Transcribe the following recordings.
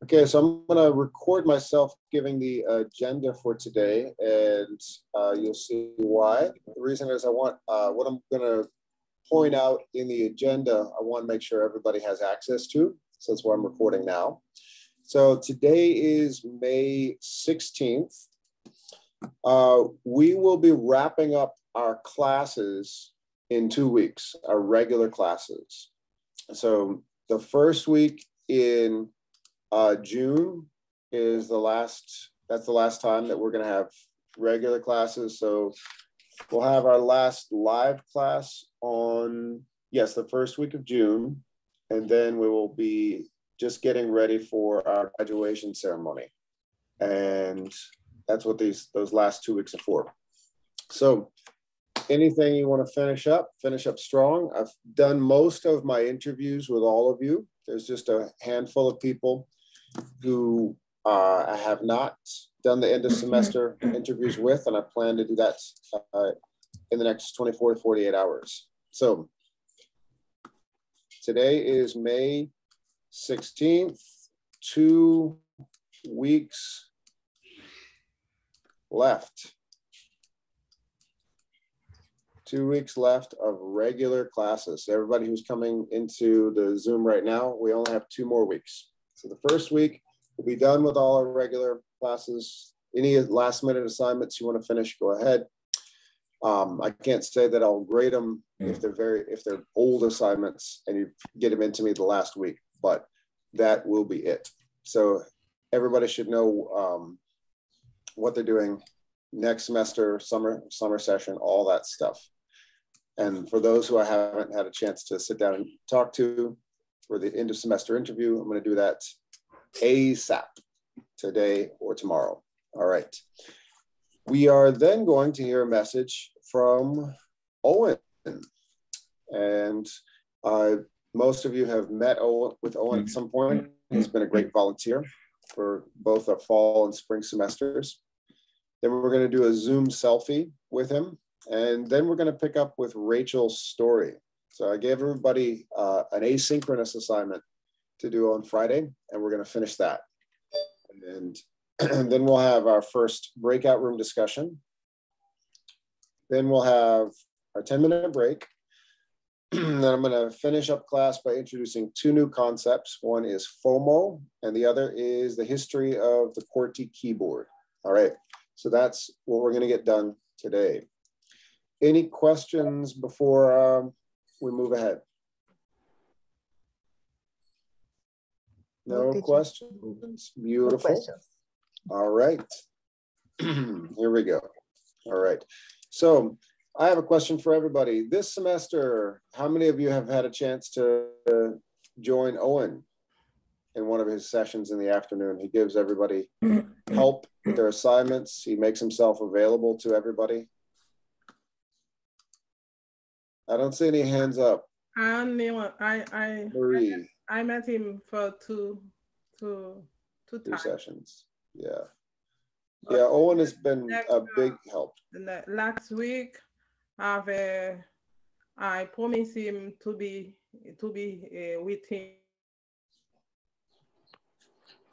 Okay, so I'm going to record myself giving the agenda for today, and you'll see why. The reason is what I'm going to point out in the agenda, I want to make sure everybody has access to. So that's why I'm recording now. So today is May 16th. We will be wrapping up our classes in 2 weeks, our regular classes. So the first week in June is that's the last time that we're going to have regular classes. So we'll have our last live class on, yes, the first week of June. And then we will be just getting ready for our graduation ceremony. And that's what those last 2 weeks are for. So anything you want to finish up strong. I've done most of my interviews with all of you. There's just a handful of people who I have not done the end of semester interviews with, and I plan to do that in the next 24 to 48 hours. So today is May 16th, 2 weeks left. 2 weeks left of regular classes. So everybody who's coming into the Zoom right now, we only have 2 more weeks. So the first week, we'll be done with all our regular classes. Any last minute assignments you want to finish, go ahead. I can't say that I'll grade them if they're old assignments and you get them into me the last week, but that will be it. So everybody should know what they're doing next semester, summer session, all that stuff. And for those who I haven't had a chance to sit down and talk to for the end of semester interview, I'm going to do that ASAP, today or tomorrow. All right. We are then going to hear a message from Owen. And most of you have met with Owen at some point. He's been a great volunteer for both our fall and spring semesters. Then we're going to do a Zoom selfie with him. And then we're going to pick up with Rachel's story. So I gave everybody an asynchronous assignment to do on Friday, and we're going to finish that. And then we'll have our first breakout room discussion. Then we'll have our 10-minute break. Then I'm going to finish up class by introducing 2 new concepts. One is FOMO, and the other is the history of the QWERTY keyboard. All right, so that's what we're going to get done today. Any questions before we move ahead? No questions? Beautiful. No questions. All right. Here we go. All right. So I have a question for everybody. This semester, how many of you have had a chance to join Owen in one of his sessions in the afternoon? He gives everybody help with their assignments. He makes himself available to everybody. I don't see any hands up. Marie. I met him for two sessions. Yeah. But yeah, Owen has been a big help. Last week, I promised him to be with him.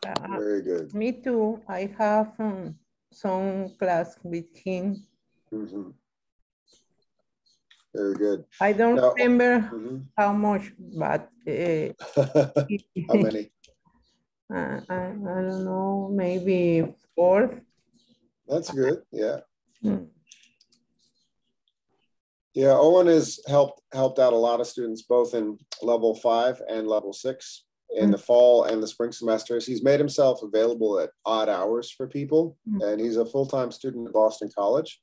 Very good. Me too. I have some class with him. Mm-hmm. Very good. I don't remember how much, but how many? I don't know, maybe 4. That's good. Yeah. Yeah, Owen has helped out a lot of students, both in level 5 and level 6 in the fall and the spring semesters. He's made himself available at odd hours for people, and he's a full-time student at Boston College.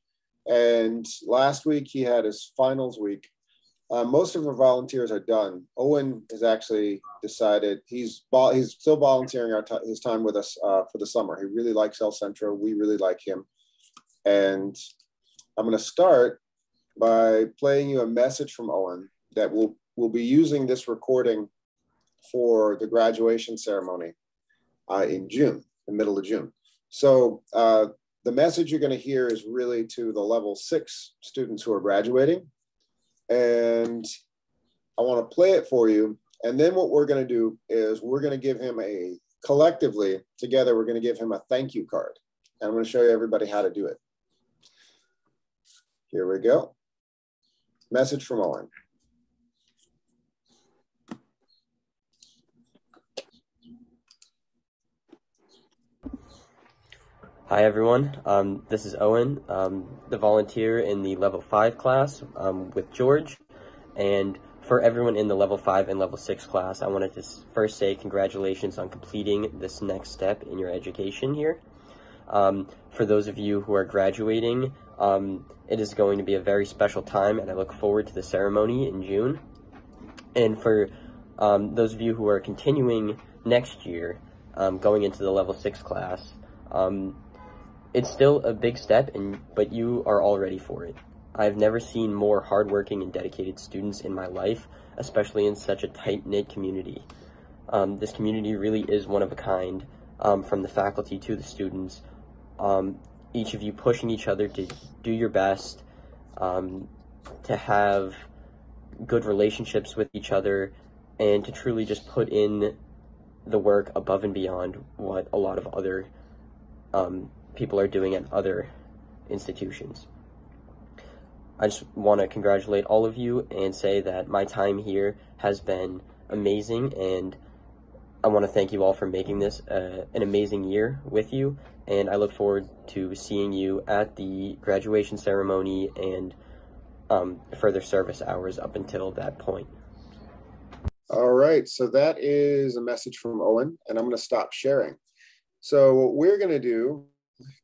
And last week he had his finals week. Most of our volunteers are done. Owen has actually decided he's still volunteering his time with us for the summer. He really likes El Centro. We really like him. And I'm going to start by playing you a message from Owen that we'll be using this recording for the graduation ceremony in June, the middle of June. So the message you're going to hear is really to the level 6 students who are graduating. And I want to play it for you. And then what we're going to do is we're going to give him a collectively, together, we're going to give him a thank you card. And I'm going to show you everybody how to do it. Here we go. Message from Owen. Hi everyone, this is Owen, the volunteer in the level 5 class with George, and for everyone in the level 5 and level 6 class, I wanted to first say congratulations on completing this next step in your education here. For those of you who are graduating, it is going to be a very special time, and I look forward to the ceremony in June. And for those of you who are continuing next year, going into the level 6 class, it's still a big step, but you are all ready for it. I've never seen more hardworking and dedicated students in my life, especially in such a tight-knit community. This community really is one of a kind, from the faculty to the students. Each of you pushing each other to do your best, to have good relationships with each other, and to truly just put in the work above and beyond what a lot of other people are doing at other institutions. I just want to congratulate all of you and say that my time here has been amazing, and I want to thank you all for making this an amazing year with you, and I look forward to seeing you at the graduation ceremony and further service hours up until that point. All right, so that is a message from Owen, and I'm going to stop sharing. So what we're going to do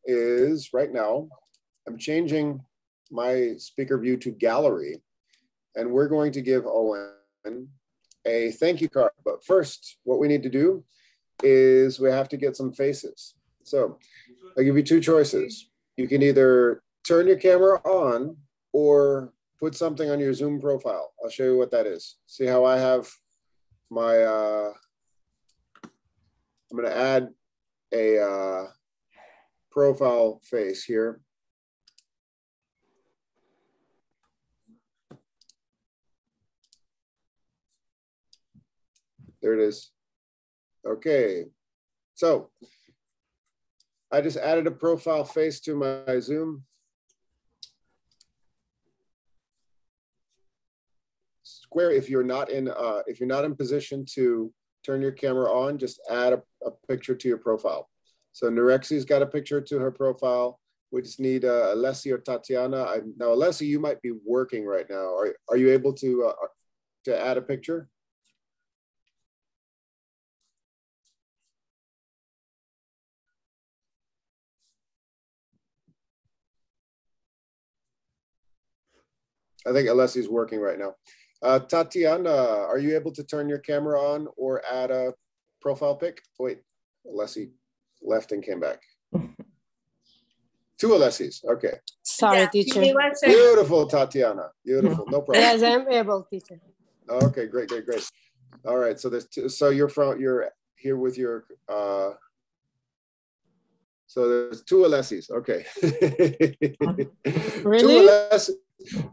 is right now, I'm changing my speaker view to gallery, and we're going to give Owen a thank you card. But first, what we need to do is we have to get some faces. So I'll give you two choices. You can either turn your camera on or put something on your Zoom profile. I'll show you what that is. See how I have my, I'm going to add a profile face here. There it is. Okay, so I just added a profile face to my Zoom. Square, if you're not in position to turn your camera on, just add a picture to your profile. So Norexi's got a picture to her profile. We just need Alessi or Tatiana. Now, Alessi, you might be working right now. Are you able to add a picture? I think Alessi's working right now. Tatiana, are you able to turn your camera on or add a profile pic? Wait, Alessi left and came back. Two Alessis, okay. Sorry, teacher. Beautiful, Tatiana, beautiful, no problem. Yes, I'm able, teacher. Okay, great. All right, so there's two, so you're here with your, so there's two Alessis, okay. Really? Two Alessis.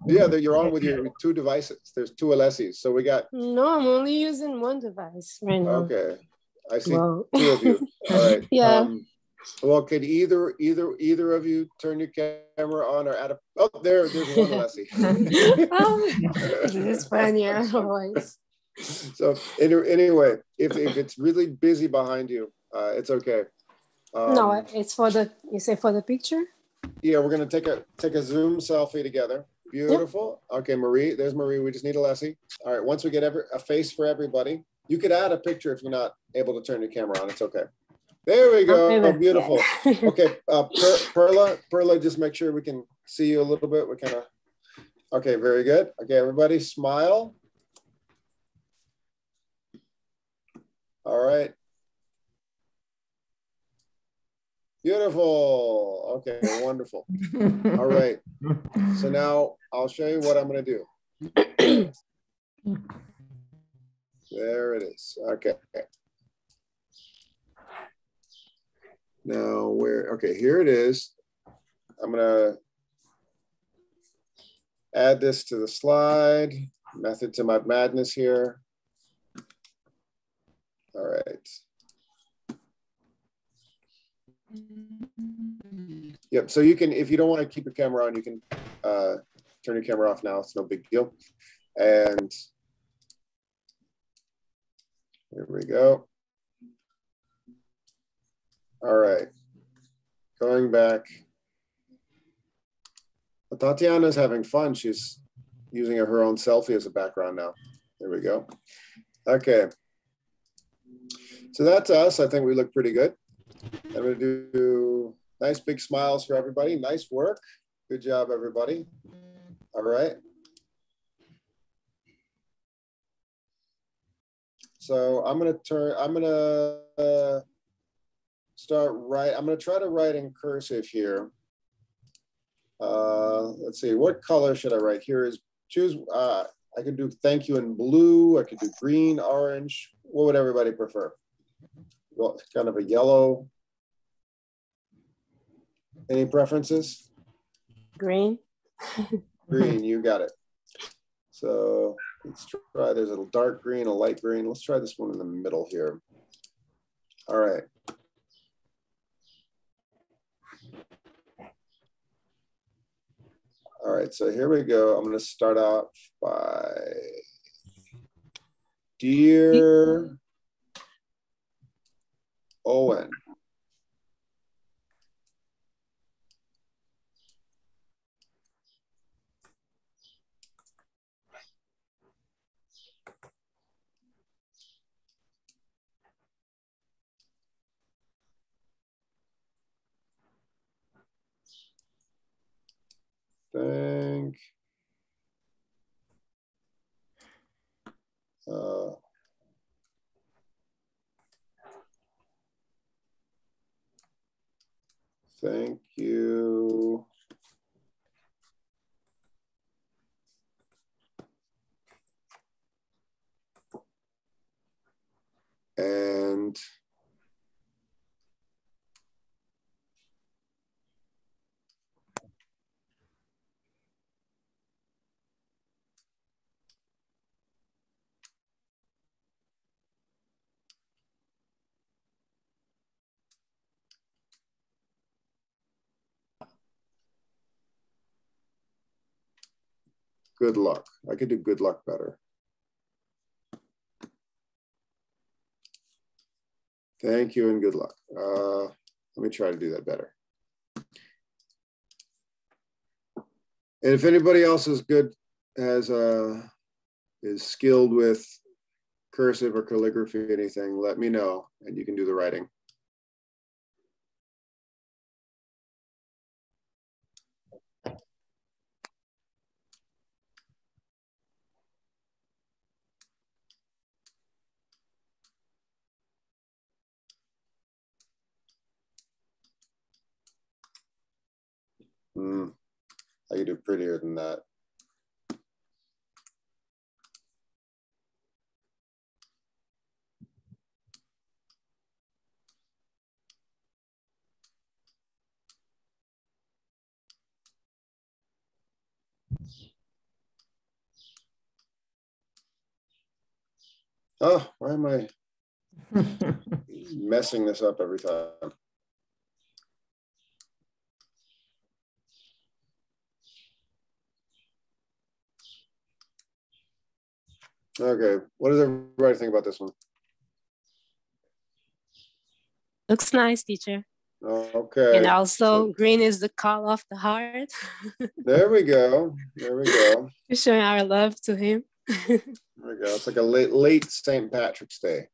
Yeah, you're on with your two devices. There's two Alessis. So we got. No, I'm only using one device right now. Okay, I see. Wow. Two of you. All right. Yeah. Well, could either of you turn your camera on or add a? Oh, there's one Alessi. This is funny. Otherwise. So anyway, if it's really busy behind you, it's okay. No, it's for the. You say for the picture? Yeah, we're gonna take a Zoom selfie together. Beautiful. Yep. Okay, Marie, there's Marie. We just need Alessi. All right, once we get a face for everybody, you could add a picture if you're not able to turn your camera on. It's okay. There we go. Oh, beautiful. Okay, Perla, just make sure we can see you a little bit. We kind of. Okay, very good. Okay, everybody, smile. All right. Beautiful. Okay, wonderful. All right. So now I'll show you what I'm going to do. There it is. Okay. Now okay, here it is. I'm going to add this to the slide. Method to my madness here. All right. Yep, so you can, if you don't want to keep your camera on, you can turn your camera off now. It's no big deal. And here we go. All right, going back. Tatiana's having fun. She's using her own selfie as a background now. There we go. Okay. So that's us. I think we look pretty good. I'm going to do nice big smiles for everybody. Nice work. Good job, everybody. All right. So I'm going to start right. I'm going to try to write in cursive here. Let's see, what color should I write? Here is choose. I can do thank you in blue. I could do green, orange. What would everybody prefer? Well, kind of a yellow. Any preferences? Green. Green, you got it. So let's try, there's a dark green, a light green. Let's try this one in the middle here. All right. All right, so here we go. I'm going to start off by, dear Owen. Thank thank you. And good luck. I could do good luck better. Thank you and good luck. Let me try to do that better. And if anybody else is good, is skilled with cursive or calligraphy, anything, let me know and you can do the writing. I could do prettier than that. Oh, why am I messing this up every time? Okay, what does everybody think about this one? Looks nice, teacher. Okay. And also green is the color of the heart. There we go. There we go. Showing our love to him. There we go. It's like a late St. Patrick's Day.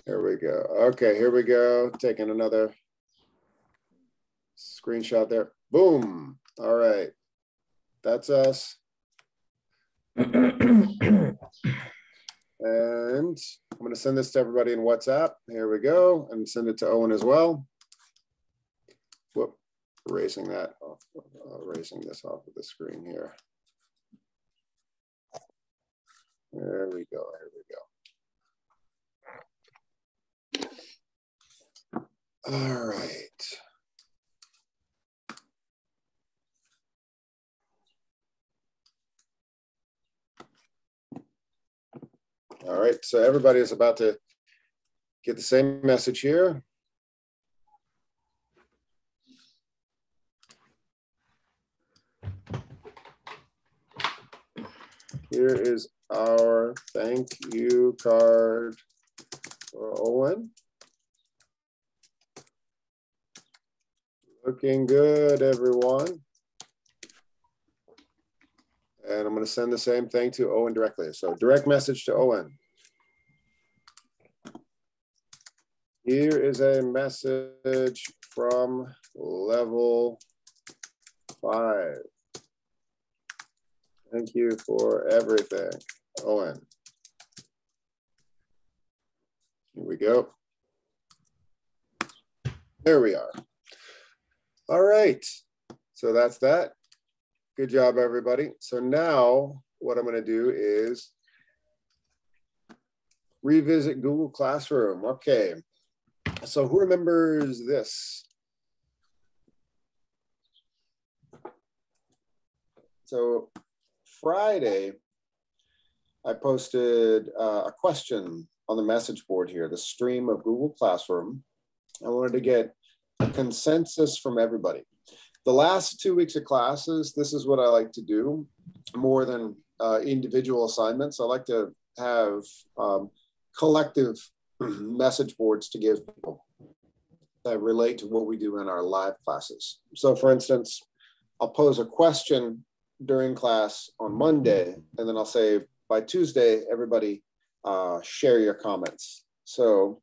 Here we go. Okay, here we go. Taking another screenshot there. Boom. All right. That's us. And I'm going to send this to everybody in WhatsApp. Here we go. And send it to Owen as well. Whoop. Erasing that off. Erasing this off of the screen here. There we go. Here we go. All right. All right, so everybody is about to get the same message here. Here is our thank you card for Owen. Looking good, everyone. And I'm going to send the same thing to Owen directly. So direct message to Owen. Here is a message from level 5. Thank you for everything, Owen. Here we go. There we are. All right. So that's that. Good job, everybody. So now what I'm going to do is revisit Google Classroom. Okay. So who remembers this? So Friday, I posted a question on the message board here, the stream of Google Classroom. I wanted to get a consensus from everybody. The last 2 weeks of classes, this is what I like to do more than individual assignments. I like to have collective message boards to give people that relate to what we do in our live classes. So for instance, I'll pose a question during class on Monday, and then I'll say by Tuesday, everybody share your comments. So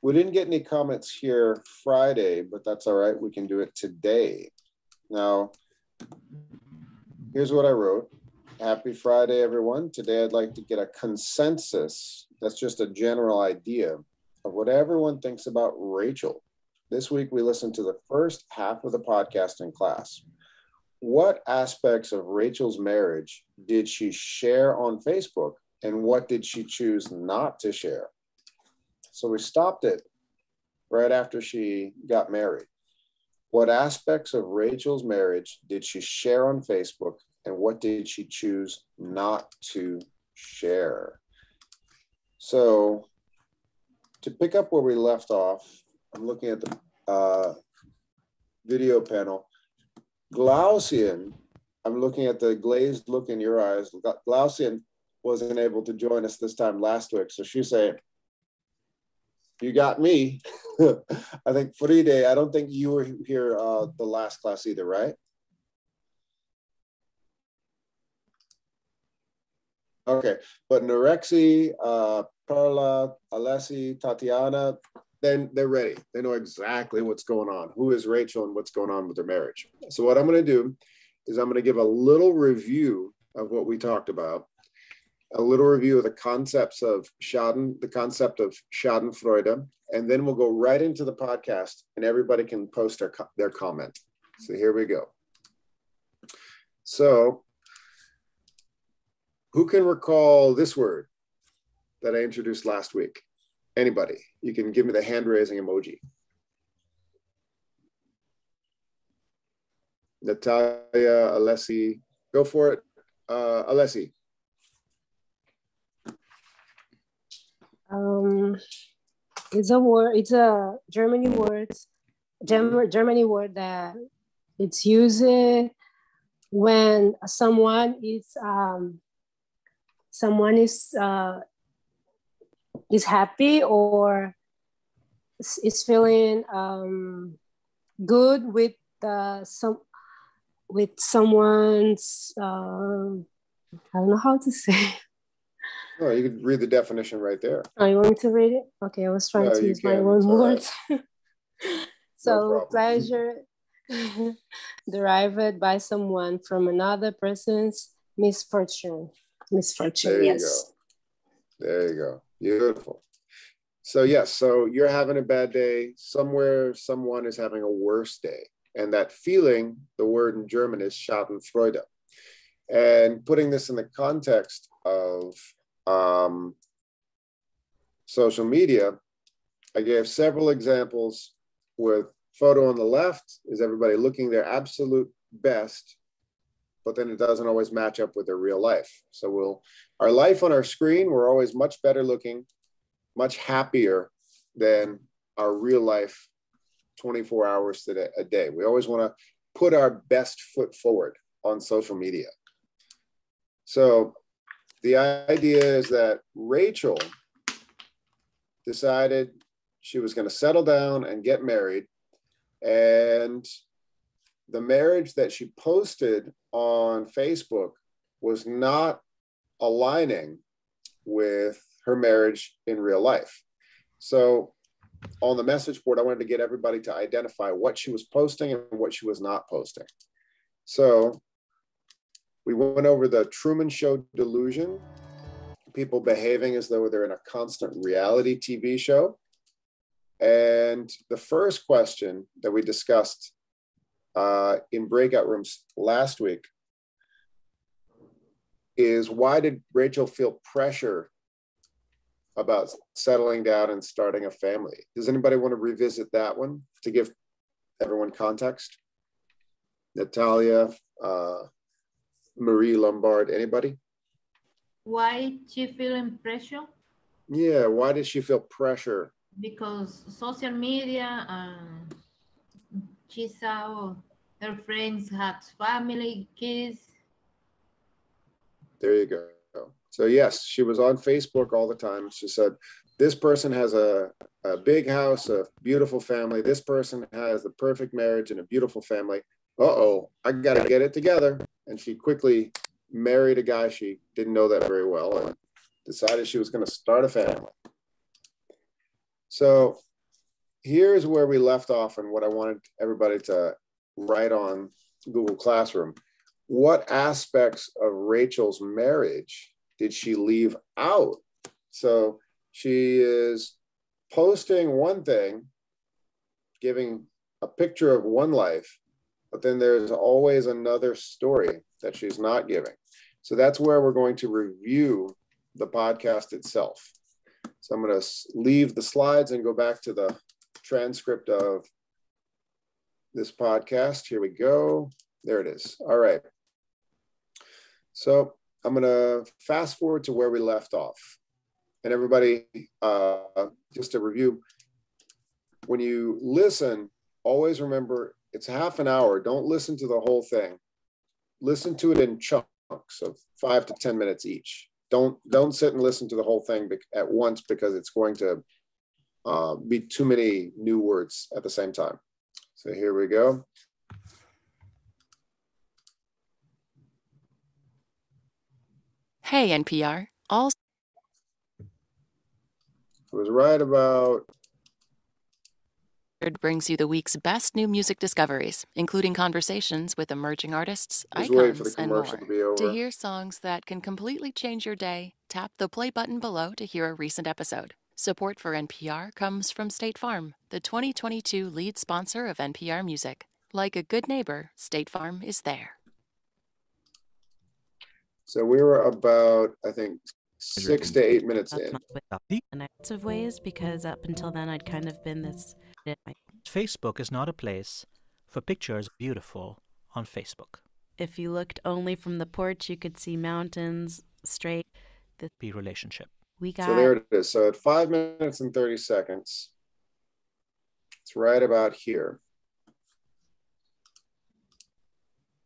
we didn't get any comments here Friday, but that's all right. We can do it today. Now, here's what I wrote. Happy Friday, everyone. Today, I'd like to get a consensus. That's just a general idea of what everyone thinks about Rachel. This week, we listened to the first half of the podcast in class. What aspects of Rachel's marriage did she share on Facebook, and what did she choose not to share? So we stopped it right after she got married. What aspects of Rachel's marriage did she share on Facebook, and what did she choose not to share? So to pick up where we left off, I'm looking at the video panel. Glaucian, I'm looking at the glazed look in your eyes. Glaucian wasn't able to join us this time last week. So she's saying, you got me. I think Fride, I don't think you were here the last class either, right? Okay, but Norexi, Perla, Alessi, Tatiana, then they're ready. They know exactly what's going on. Who is Rachel and what's going on with their marriage. So what I'm going to do is I'm going to give a little review of what we talked about, a little review of the concepts of Schaden, the concept of Schadenfreude, and then we'll go right into the podcast and everybody can post their comment. So here we go. So who can recall this word that I introduced last week? Anybody? You can give me the hand raising emoji. Natalia, Alessi, go for it. Alessi. It's a word. It's a Germany word. Germany word that it's used when someone is happy or is feeling good with someone's I don't know how to say. Oh, you could read the definition right there. Oh, you want me to read it? Okay, I was trying to use my own words. So No pleasure derived by someone from another person's misfortune. Misfortune, yes. There you go. Beautiful. So yes, so you're having a bad day. Somewhere, someone is having a worse day. And that feeling, the word in German is Schadenfreude. And putting this in the context of social media, I gave several examples with photo on the left is everybody looking their absolute best, but then it doesn't always match up with their real life. So our life on our screen, we're always much better looking, much happier than our real life 24 hours a day. We always want to put our best foot forward on social media. So the idea is that Rachel decided she was going to settle down and get married. And the marriage that she posted on Facebook was not aligning with her marriage in real life. So on the message board, I wanted to get everybody to identify what she was posting and what she was not posting. So we went over the Truman Show delusion, people behaving as though they're in a constant reality TV show. And the first question that we discussed in breakout rooms last week is, why did Rachel feel pressure about settling down and starting a family? Does anybody want to revisit that one to give everyone context? Natalia, Marie Lombard, anybody? Why she feeling pressure? Yeah, why did she feel pressure? Because social media, she saw her friends had family, kids. There you go. So yes, she was on Facebook all the time. She said, this person has a big house, a beautiful family. This person has the perfect marriage and a beautiful family. Uh-oh, I got to get it together. And she quickly married a guy she didn't know that very well and decided she was going to start a family. So here's where we left off and what I wanted everybody to write on Google Classroom. What aspects of Rachel's marriage did she leave out? So she is posting one thing, giving a picture of one life, but then there's always another story that she's not giving. So that's where we're going to review the podcast itself. So I'm going to leave the slides and go back to the transcript of this podcast. Here we go. There it is. All right. So I'm going to fast forward to where we left off. And everybody, just to review, when you listen, always remember it's half an hour. Don't listen to the whole thing. Listen to it in chunks of 5 to 10 minutes each. Don't sit and listen to the whole thing at once, because it's going to be too many new words at the same time. So here we go. Hey, NPR. It was right about... brings you the week's best new music discoveries, including conversations with emerging artists, Just waiting for the icons, and commercial more. to be over. To hear songs that can completely change your day, tap the play button below to hear a recent episode. Support for NPR comes from State Farm, the 2022 lead sponsor of NPR Music. Like a good neighbor, State Farm is there. So we were about, I think, 6 to 8 minutes in. In lots of ways, because up until then I'd kind of been this... Facebook is not a place for pictures beautiful on Facebook. If you looked only from the porch, you could see mountains straight. Be relationship. We got... So there it is. So at 5 minutes and 30 seconds, it's right about here.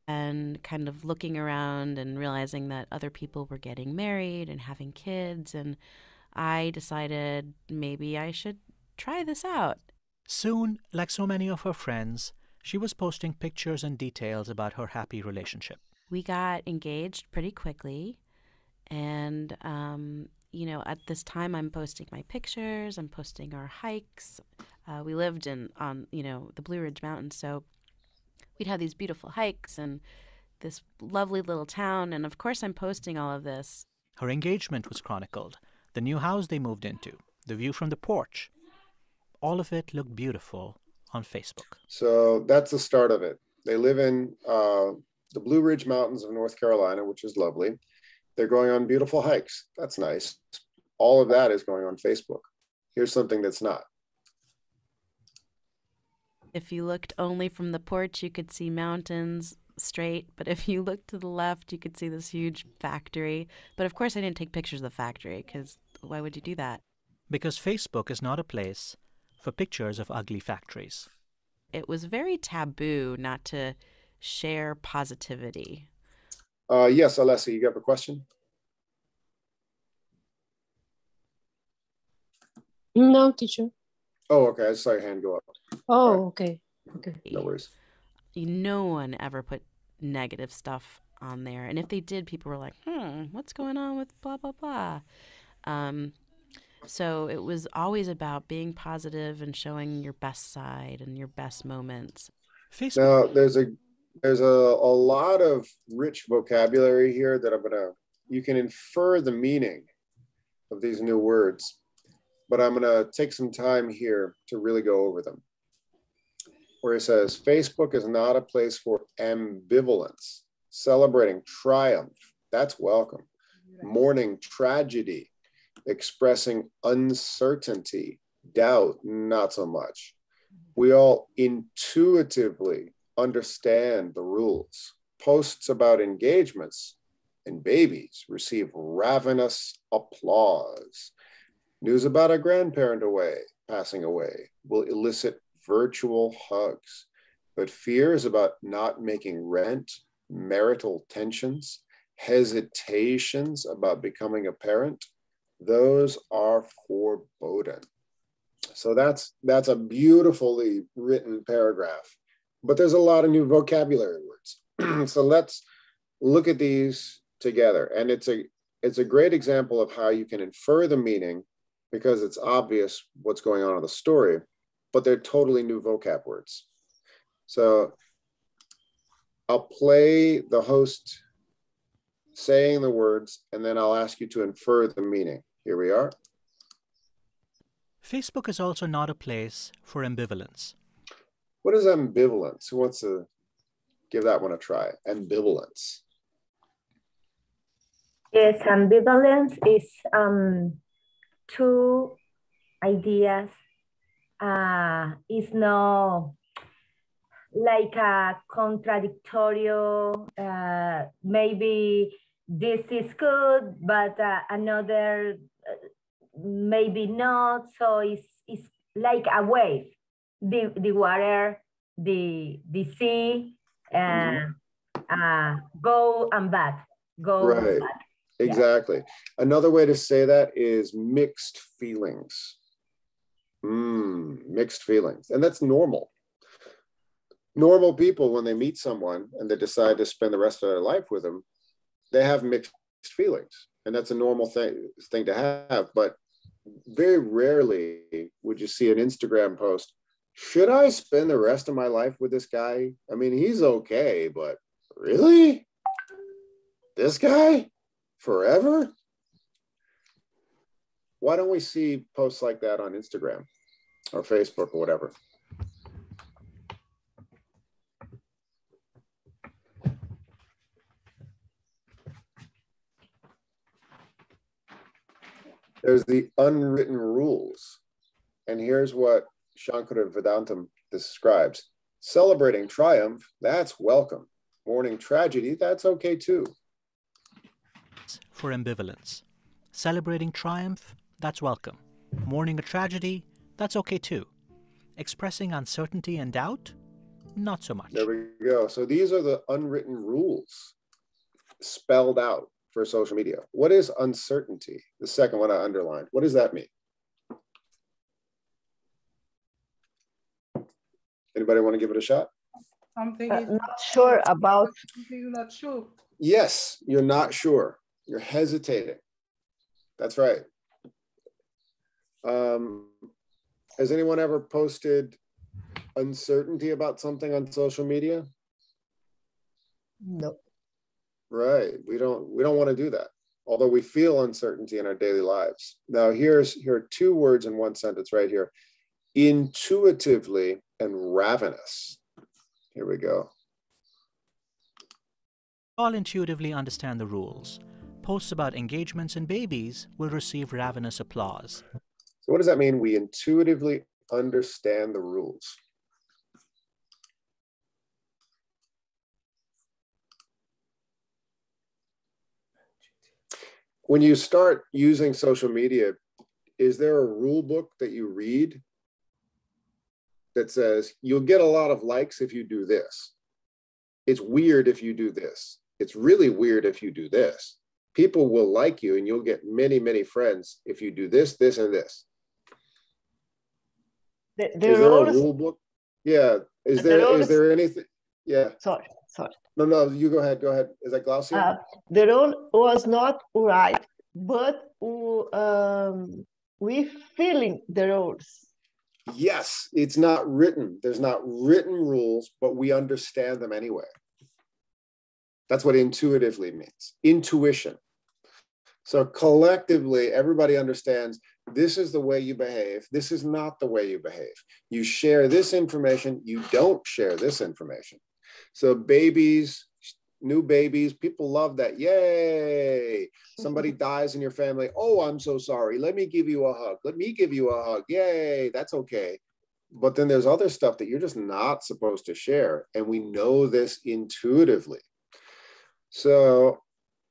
And kind of looking around and realizing that other people were getting married and having kids. And I decided maybe I should try this out. Soon, like so many of her friends, she was posting pictures and details about her happy relationship. We got engaged pretty quickly. And, you know, at this time I'm posting my pictures, I'm posting our hikes. We lived on, you know, the Blue Ridge Mountains, so we'd have these beautiful hikes and this lovely little town. And of course I'm posting all of this. Her engagement was chronicled, the new house they moved into, the view from the porch. All of it looked beautiful on Facebook. So that's the start of it. They live in the Blue Ridge Mountains of North Carolina, which is lovely. They're going on beautiful hikes. That's nice. All of that is going on Facebook. Here's something that's not. If you looked only from the porch, you could see mountains straight. But if you looked to the left, you could see this huge factory. But of course, I didn't take pictures of the factory, because why would you do that? Because Facebook is not a place for pictures of ugly factories. It was very taboo not to share positivity. Yes, Alessia, you have a question? No, teacher. Oh, okay. I saw your hand go up. Oh, Right. okay. Okay. No worries. No one ever put negative stuff on there. And if they did, people were like, what's going on with blah, blah, blah. So it was always about being positive and showing your best side and your best moments. Now, there's a lot of rich vocabulary here that you can infer the meaning of these new words, but I'm gonna take some time here to really go over them. Where it says, Facebook is not a place for ambivalence, celebrating triumph, that's welcome. Mourning tragedy, expressing uncertainty, doubt, not so much. We all intuitively understand the rules. Posts about engagements and babies receive ravenous applause. News about a grandparent passing away will elicit virtual hugs. But fears about not making rent, marital tensions, hesitations about becoming a parent, those are foreboding. So that's a beautifully written paragraph, but there's a lot of new vocabulary words. So let's look at these together. And it's a great example of how you can infer the meaning because it's obvious what's going on in the story, but they're totally new vocab words. So I'll play the host saying the words, and then I'll ask you to infer the meaning. Here we are. Facebook is also not a place for ambivalence. What is ambivalence? Who wants to give that one a try? Ambivalence. Yes, ambivalence is two ideas. It's not like a contradictory, maybe this is good, but another maybe not. So it's like a wave, the water, the sea, go and back, go right. and back. Exactly. Yeah. Another way to say that is mixed feelings. Mixed feelings. And that's normal. Normal people, when they meet someone and they decide to spend the rest of their life with them, they have mixed feelings. And that's a normal thing to have. But very rarely would you see an Instagram post, should I spend the rest of my life with this guy? I mean, he's okay, but really? This guy? Forever? Why don't we see posts like that on Instagram or Facebook or whatever? There's the unwritten rules. And here's what Shankara Vedantam describes. Celebrating triumph, that's welcome. Mourning tragedy, that's okay too. For ambivalence. Celebrating triumph, that's welcome. Mourning a tragedy, that's okay too. Expressing uncertainty and doubt, not so much. There we go. So these are the unwritten rules spelled out for social media. What is uncertainty? The second one I underlined. What does that mean? Anybody want to give it a shot? Something not sure about. Something not sure. Yes, you're not sure. You're hesitating. That's right. Has anyone ever posted uncertainty about something on social media? No. Right. We don't want to do that. Although we feel uncertainty in our daily lives. Now here are two words in one sentence right here. Intuitively and ravenous. Here we go. All intuitively understand the rules. Posts about engagements and babies will receive ravenous applause. So what does that mean? We intuitively understand the rules. When you start using social media, is there a rule book that you read that says you'll get a lot of likes if you do this? It's weird if you do this. It's really weird if you do this. People will like you and you'll get many, many friends if you do this, this, and this. The Is there a rules, rule book? Yeah. Is the there rules, anything? Yeah. sorry. No, you go ahead. Go ahead. Is that Glaucia? The rule was not right, but we feeling the rules. Yes, it's not written. There's not written rules, but we understand them anyway. That's what intuitively means. Intuition. So collectively, everybody understands this is the way you behave. This is not the way you behave. You share this information. You don't share this information. So babies, new babies, people love that. Yay. Somebody dies in your family. Oh, I'm so sorry. Let me give you a hug. Let me give you a hug. Yay. That's okay. But then there's other stuff that you're just not supposed to share. And we know this intuitively. So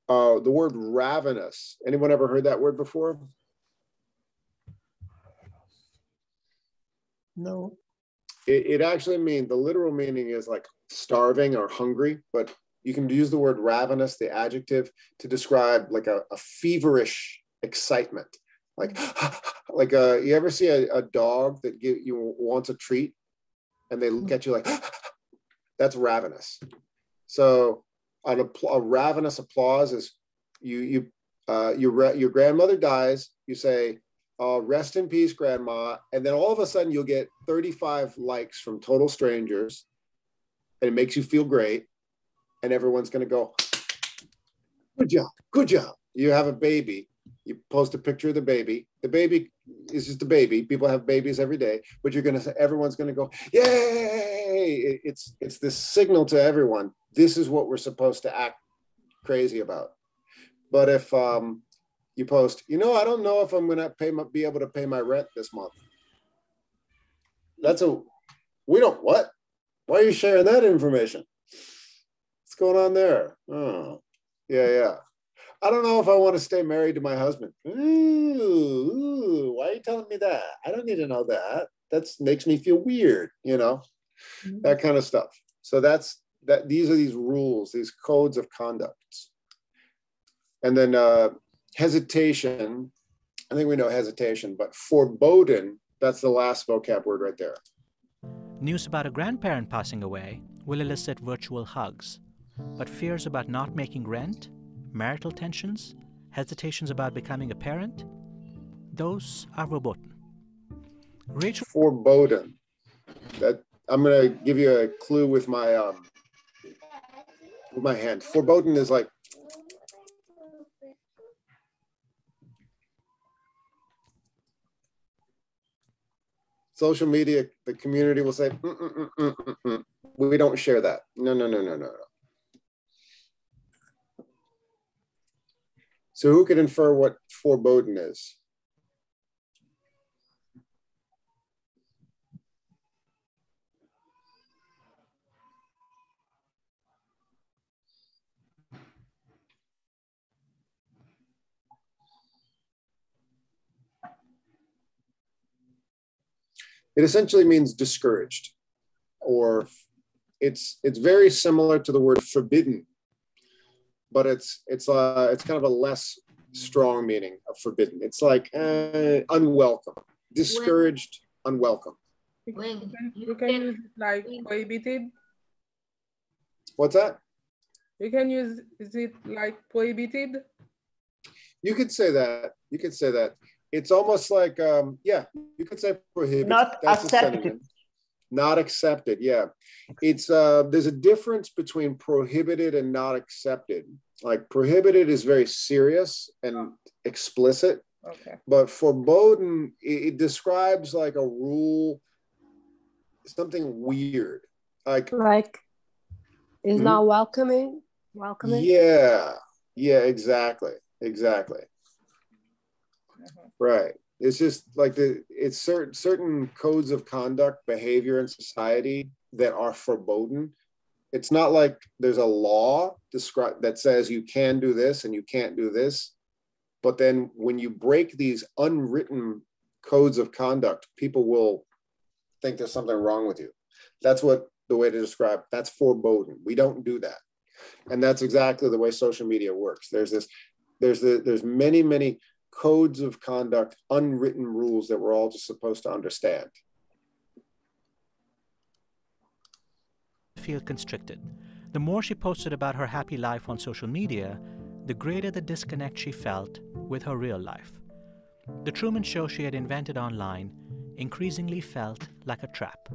the word ravenous, anyone ever heard that word before? No. It actually means, the literal meaning is like starving or hungry, but you can use the word ravenous, the adjective, to describe like a feverish excitement. Like you ever see a dog that wants a treat and they look at you like, that's ravenous. So a ravenous applause is your grandmother dies, you say, rest in peace, grandma. And then all of a sudden you'll get 35 likes from total strangers and it makes you feel great. And everyone's going to go, good job, good job. You have a baby. You post a picture of the baby. The baby is just a baby. People have babies every day, but everyone's going to go, yay. It's this signal to everyone. This is what we're supposed to act crazy about. But if you post, I don't know if I'm going to be able to pay my rent this month. What? Why are you sharing that information? What's going on there? Oh, yeah. I don't know if I want to stay married to my husband. Ooh, why are you telling me that? I don't need to know that. That makes me feel weird, that kind of stuff. So these are these rules, these codes of conducts. And then hesitation, I think we know hesitation, but foreboding, that's the last vocab word right there. News about a grandparent passing away will elicit virtual hugs, but fears about not making rent, marital tensions, hesitations about becoming a parent, those are verboten. Rachel. Foreboding. That I'm going to give you a clue with my hand. Foreboding is like, social media, the community will say, we don't share that. No. So who could infer what foreboding is? It essentially means discouraged, or it's very similar to the word forbidden, but it's kind of a less strong meaning of forbidden. It's like unwelcome, discouraged, unwelcome. You can use it like prohibited. What's that? You can use it like prohibited. You could say that. It's almost like, you could say prohibited. Not accepted. Not accepted, yeah. It's there's a difference between prohibited and not accepted. Like prohibited is very serious and explicit. Okay. But foreboding, it describes like a rule, something weird. Like is not welcoming. Yeah, exactly. Right. It's just like it's certain codes of conduct, behavior in society that are foreboding. It's not like there's a law that says you can do this and you can't do this. But then when you break these unwritten codes of conduct, people will think there's something wrong with you. That's what the way to describe, that's foreboding. We don't do that. And that's exactly the way social media works. There's many codes of conduct, unwritten rules that we're all just supposed to understand. feel constricted. The more she posted about her happy life on social media, the greater the disconnect she felt with her real life. The Truman Show she had invented online increasingly felt like a trap.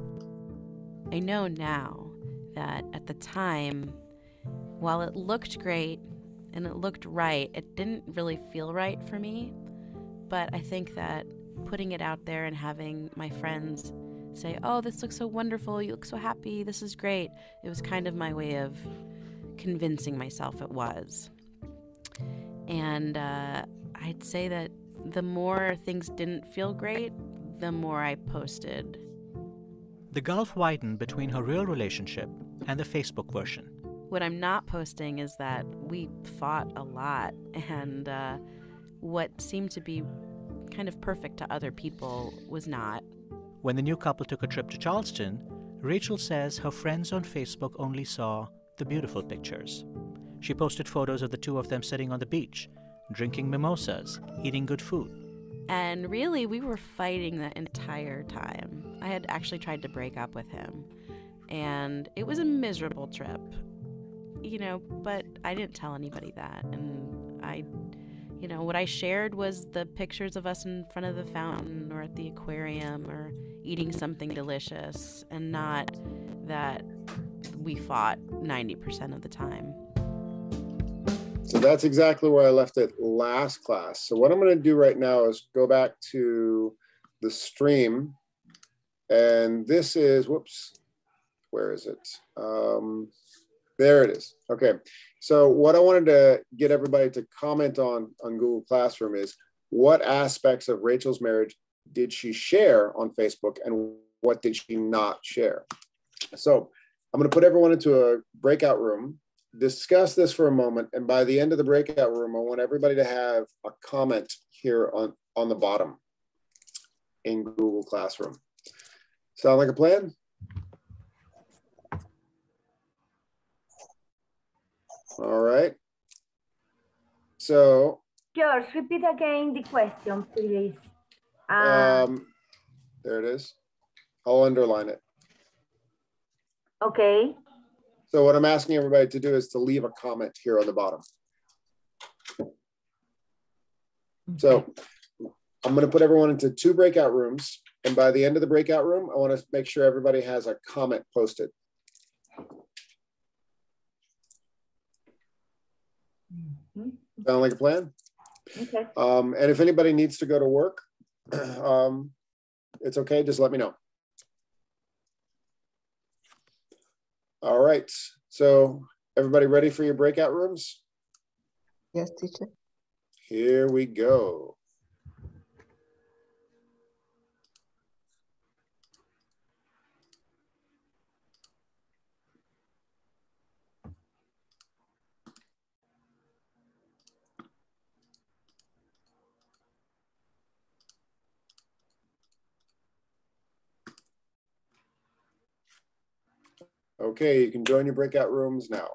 I know now that at the time, while it looked great and it looked right, it didn't really feel right for me. But I think that putting it out there and having my friends say, oh, this looks so wonderful, you look so happy, this is great, it was kind of my way of convincing myself it was. And I'd say that the more things didn't feel great, the more I posted. The gulf widened between her real relationship and the Facebook version. What I'm not posting is that we fought a lot, and what seemed to be kind of perfect to other people was not. When the new couple took a trip to Charleston, Rachel says her friends on Facebook only saw the beautiful pictures. She posted photos of the two of them sitting on the beach, drinking mimosas, eating good food. And really, we were fighting the entire time. I had actually tried to break up with him, and it was a miserable trip, but I didn't tell anybody that. And what I shared was the pictures of us in front of the fountain or at the aquarium or eating something delicious, and not that we fought 90% of the time. So that's exactly where I left it last class. So what I'm going to do right now is go back to the stream. And this is, whoops, where is it? There it is. Okay. So what I wanted to get everybody to comment on Google Classroom is what aspects of Rachel's marriage did she share on Facebook and what did she not share? So I'm going to put everyone into a breakout room, discuss this for a moment, and by the end of the breakout room, I want everybody to have a comment here on the bottom in Google Classroom. Sound like a plan? All right. So, George, repeat again the question, please. there it is. I'll underline it. Okay. So what I'm asking everybody to do is to leave a comment here on the bottom. So I'm going to put everyone into 2 breakout rooms. And by the end of the breakout room, I want to make sure everybody has a comment posted. Sound like a plan? Okay. And if anybody needs to go to work, it's okay. Just let me know. All right. So everybody ready for your breakout rooms? Yes, teacher. Here we go. Okay, you can join your breakout rooms now.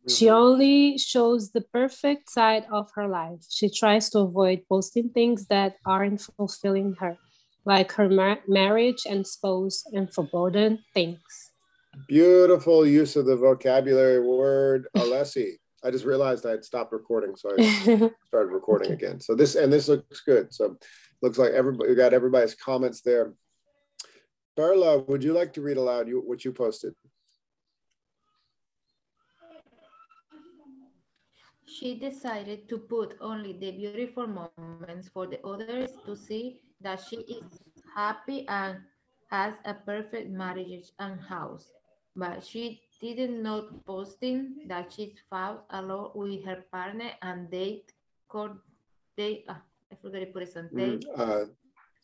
She only shows the perfect side of her life. She tries to avoid posting things that aren't fulfilling her, like her marriage and spouse and forbidden things. Beautiful use of the vocabulary word, Alessi. I just realized I had stopped recording, so I started recording again. So this looks good. So looks like we got everybody's comments there. Carla, would you like to read aloud what you posted? She decided to put only the beautiful moments for the others to see that she is happy and has a perfect marriage and house. But she didn't not posting that she fought a lot with her partner and I forgot to put it on date.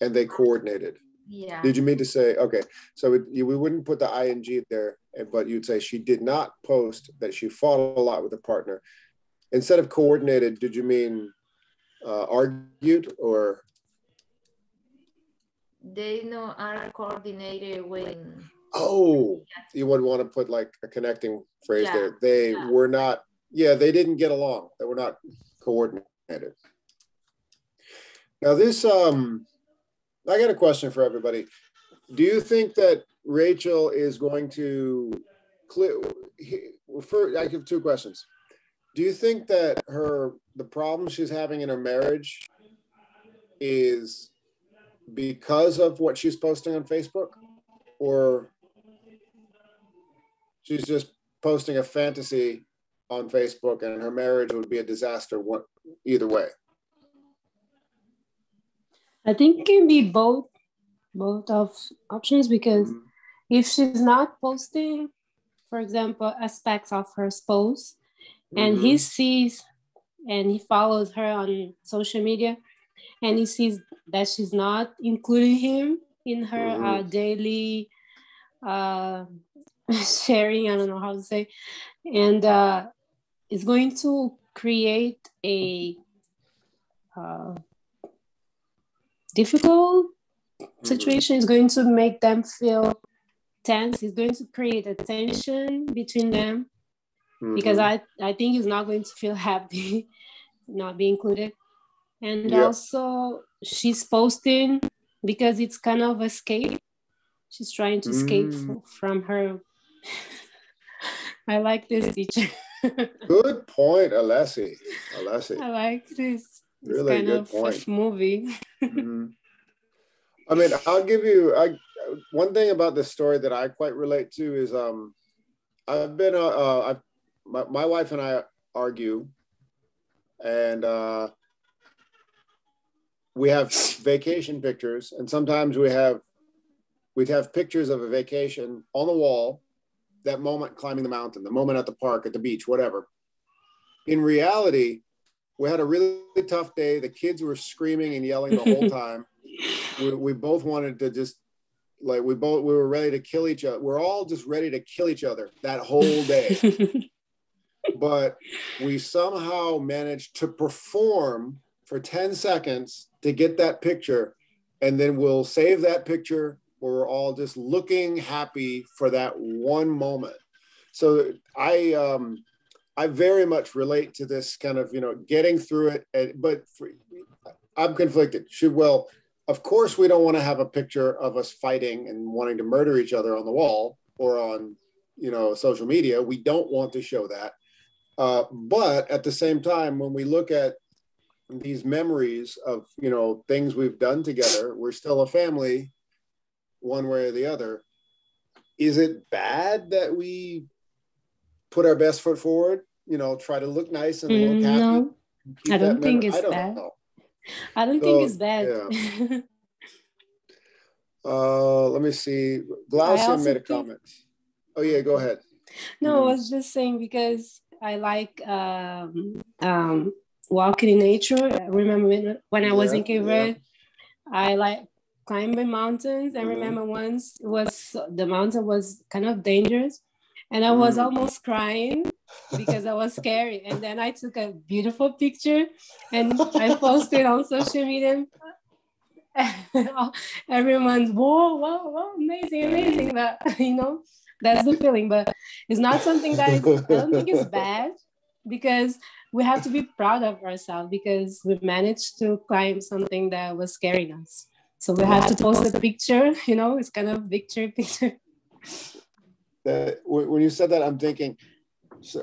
And they coordinated. Yeah. Did you mean to say, okay, so we wouldn't put the ing there, but you'd say she did not post that she fought a lot with a partner. Instead of coordinated, did you mean argued or? they know are coordinated when. Oh, you would want to put like a connecting phrase Yeah, there. They yeah. were not, they didn't get along. They were not coordinated. Now this, I got a question for everybody. Do you think that Rachel is going to I have two questions. Do you think that the problem she's having in her marriage is because of what she's posting on Facebook, or she's just posting a fantasy on Facebook and her marriage would be a disaster either way? I think it can be both of options, because if she's not posting, for example, aspects of her spouse, and he sees and he follows her on social media, and he sees that she's not including him in her daily sharing, I don't know how to say, and it's going to create a difficult situation. Is going to make them feel tense. It's going to create a tension between them, because I think he's not going to feel happy not be included. And also she's posting because it's kind of escape. She's trying to escape from her. I like this, teacher. Good point, Alessi. I like this. Really kind good of point. Movie. I mean, I'll give you one thing about this story that I quite relate to is I've been my wife and I argue, and we have vacation pictures, and sometimes we'd have pictures of a vacation on the wall, that moment climbing the mountain, the moment at the park, at the beach, whatever. In reality, we had a really tough day. The kids were screaming and yelling the whole time. We both wanted to just, like, we were ready to kill each other. We're all just ready to kill each other that whole day. But we somehow managed to perform for 10 seconds to get that picture. And then we'll save that picture where we're all just looking happy for that one moment. So I very much relate to this kind of, getting through it. But I'm conflicted. Of course, we don't want to have a picture of us fighting and wanting to murder each other on the wall or on, social media. We don't want to show that. But at the same time, when we look at these memories of, things we've done together, we're still a family one way or the other. Is it bad that we put our best foot forward, try to look nice and look happy? No, I don't think it's bad. I don't think it's bad. Yeah. Let me see. Glaucia made a comment. Oh yeah, go ahead. No, I was just saying because I like walking in nature. I remember when I was in Cape Verde, I like climbing mountains. I remember once the mountain was kind of dangerous, and I was almost crying because I was scared. And then I took a beautiful picture and I posted on social media. Everyone's whoa, amazing. But that's the feeling. But it's not something that I don't think is bad, because we have to be proud of ourselves because we managed to climb something that was scaring us. So we have to post a picture, it's kind of picture. When you said that, I'm thinking,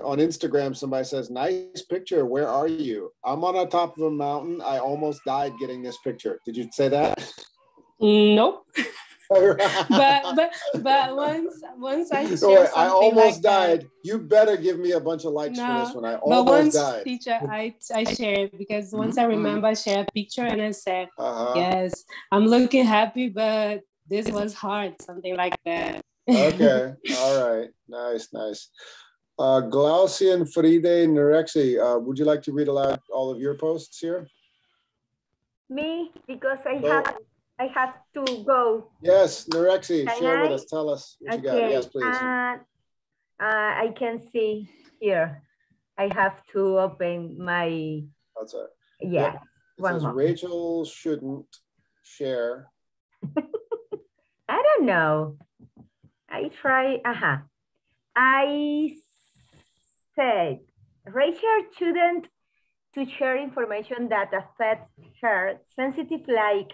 on Instagram, somebody says, nice picture. Where are you? I'm on the top of a mountain. I almost died getting this picture. Did you say that? Nope. but once I share something I almost like died. that, you better give me a bunch of likes for this one. I but almost once died. Teacher, I share it because once I remember, I share a picture and I said, yes, I'm looking happy, but this was hard, something like that. Okay, all right, nice. Glaucia and Fride Nerexi, would you like to read aloud all of your posts here? Me, because I have to go. Yes, Nerexi, share with us. Tell us what you got. Yes, please. I can see here. I have to open my. That's it. Yeah. Yep. It says Rachel shouldn't share don't know. I try, I said, raise your student to share information that affects her sensitive, like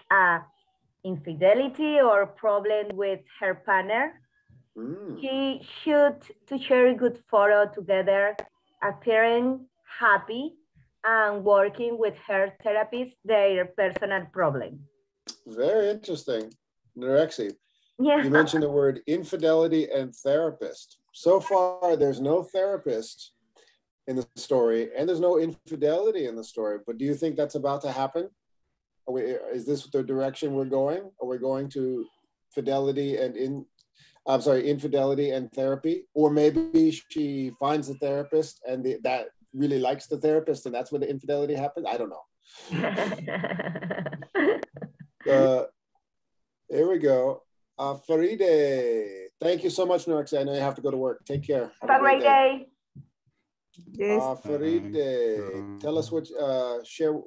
infidelity or problem with her partner. She should to share a good photo together, appearing happy and working with her therapist their personal problem. Very interesting. Norexi, Yeah. you mentioned the word infidelity and therapist. So far, there's no therapist in the story, and there's no infidelity in the story. But do you think that's about to happen? Is this the direction we're going? Are we going to infidelity and therapy? Or maybe she finds a therapist and that really likes the therapist, and that's where the infidelity happens? I don't know. Here we go. Faride, thank you so much, Norexi. I know you have to go to work. Take care. Have a great day. Yes. Faride, tell us share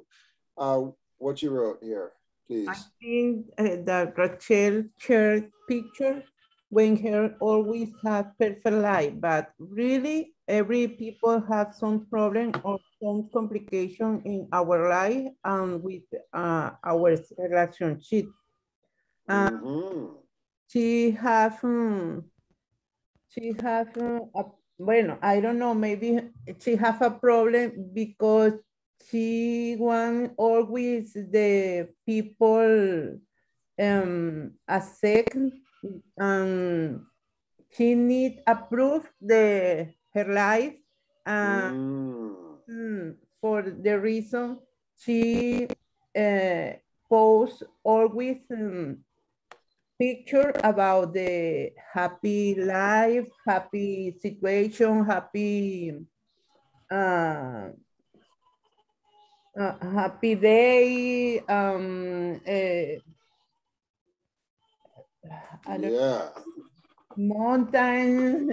what you wrote here, please. I think that Rachel shared picture when her always have perfect life, but really every people have some problem or some complication in our life and with our relationship. She have bueno, I don't know, maybe she have a problem because she want always the people accept and she need approve her life for the reason she posts always picture about the happy life, happy situation, happy happy day. Mountain,